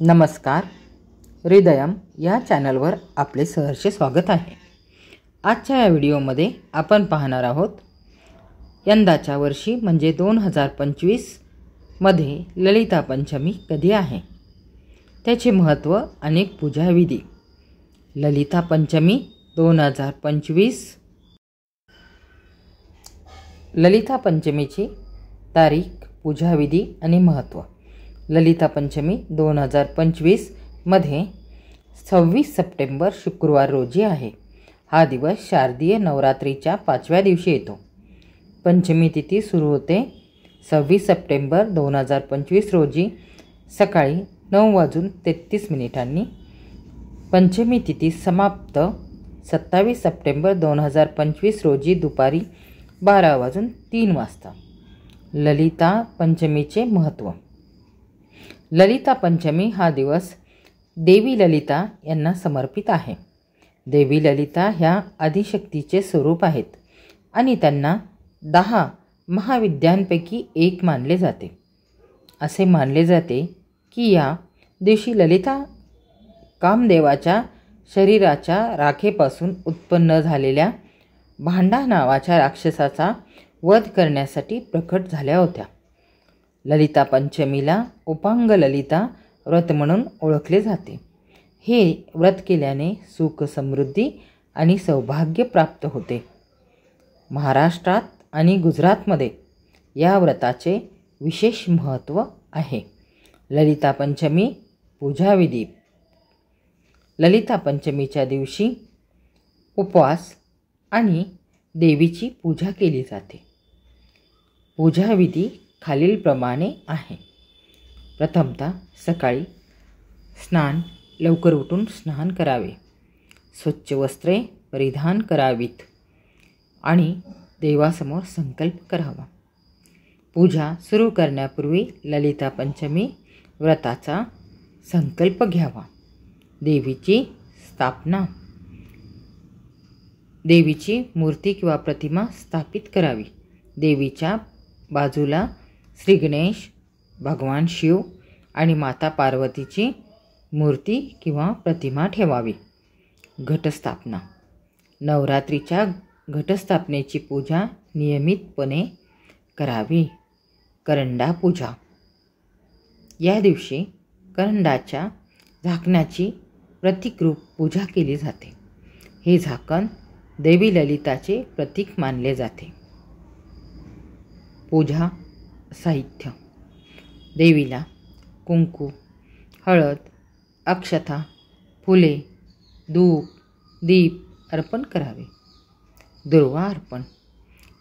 नमस्कार. हृदयम या चॅनलवर आपले सहर्ष स्वागत आहे. आजच्या या व्हिडिओमध्ये आपण पाहणार आहोत यंदाच्या वर्षी म्हणजे 2025 मध्ये ललिता पंचमी कधी आहे, त्याचे महत्त्व आणि पूजाविधी. ललिता पंचमी 2025. ललिता पंचमीची तारीख, पूजाविधी आणि महत्त्व. ललिता पंचमी 2025 मध्ये 26 सप्टेंबर शुक्रवार रोजी आहे. हा दिवस शारदीय नवरात्रीच्या 5व्या दिवशी येतो. पंचमी तिथी सुरू होते 26 सप्टेंबर 2025 रोजी सकाळी 9:33 पंचमी तिथी समाप्त 27 सप्टेंबर 2025 रोजी दुपारी 12:03. ललिता पंचमीचे महत्त्व. ललिता पंचमी हा दिवस देवी ललिता यांना समर्पित आहे. देवी ललिता ह्या आदिशक्तीचे स्वरूप आहेत आणि त्यांना 10 महाविद्यांपैकी एक मानले जाते. असे मानले जाते की या दिवशी ललिता कामदेवाच्या शरीराच्या राखेपासून उत्पन्न झालेल्या भांडा नावाच्या राक्षसाचा वध करण्यासाठी प्रकट झाल्या होत्या. ललिता पंचमीला उपांग ललिता व्रत म्हणून ओळखले जाते. हे व्रत केल्याने सुख, समृद्धी आणि सौभाग्य प्राप्त होते. महाराष्ट्रात आणि गुजरातमध्ये या व्रताचे विशेष महत्त्व आहे. ललिता पंचमी पूजाविधी. ललिता पंचमीच्या दिवशी उपवास आणि देवीची पूजा केली जाते. पूजाविधी खालीलप्रमाणे आहे. प्रथमतः सकाळी लवकर उठून स्नान करावे, स्वच्छ वस्त्रे परिधान करावीत आणि देवासमोर संकल्प करावा. पूजा सुरू करण्यापूर्वी ललिता पंचमी व्रताचा संकल्प घ्यावा. देवीची स्थापना. देवीची मूर्ती किंवा प्रतिमा स्थापित करावी. देवीच्या बाजूला श्री गणेश, भगवान शिव आणि माता पार्वतीची मूर्ती किंवा प्रतिमा ठेवावी. घटस्थापना. नवरात्रीच्या घटस्थापनेची पूजा नियमितपणे करावी. करंडा पूजा. या दिवशी करंडाच्या झाकणाची प्रतिकरूप पूजा केली जाते. हे झाकण देवी ललिताचे प्रतीक मानले जाते. पूजा साहित्य. देवीला कुंकू, हळद, अक्षता, फुले, धूप, दीप अर्पण करावे. दुर्वा अर्पण.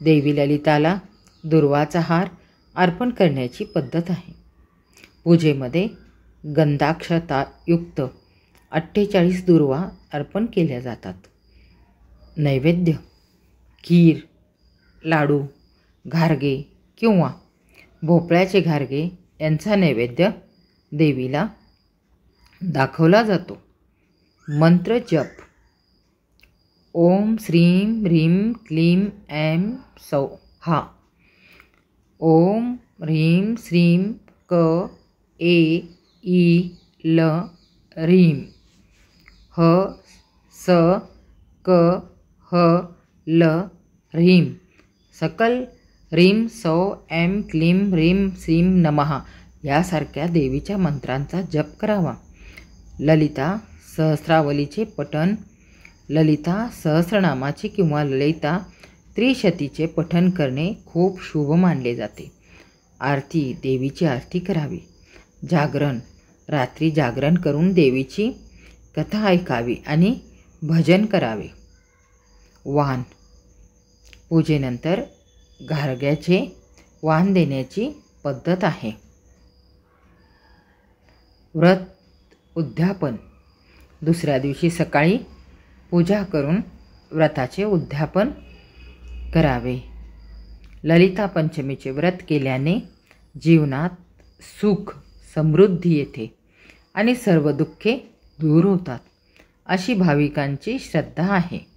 देवी ललिताला दुर्वाचा हार अर्पण करण्याची पद्धत आहे. पूजेमध्ये गंधाक्षतायुक्त 48 दुर्वा अर्पण केल्या जातात. नैवेद्य. खीर, लाडू, घारगे किंवा भोपळ्याचे घारगे यांचा नैवेद्य देवीला दाखवला जातो. मंत्र जप. ओम श्रीं ह्रीं क्लीं ऐं सौः. ओम ह्रीं श्रीं क ए ई ल ह्रीं. ह स क ह ल ह्रीं. सकल ह्रीं सौ ऐं क्लीं ह्रीं श्रीं नमः यासारख्या देवीच्या मंत्रांचा जप करावा. ललिता सहस्रावलीचे पठण. ललिता सहस्रनामाचे किंवा ललिता त्रिशतीचे पठण करणे खूप शुभ मानले जाते. आरती. देवीची आरती करावी. जागरण. रात्री जागरण करून देवीची कथा ऐकावी आणि भजन करावे. वाण. पूजेनंतर घारग्याचे वाण देण्याची पद्धत आहे. व्रत उद्यापन. दुसऱ्या दिवशी सकाळी पूजा करून व्रताचे उद्यापन करावे. ललिता पंचमीचे व्रत केल्याने जीवनात सुख, समृद्धी येते आणि सर्व दुःखे दूर होतात, अशी भाविकांची श्रद्धा आहे.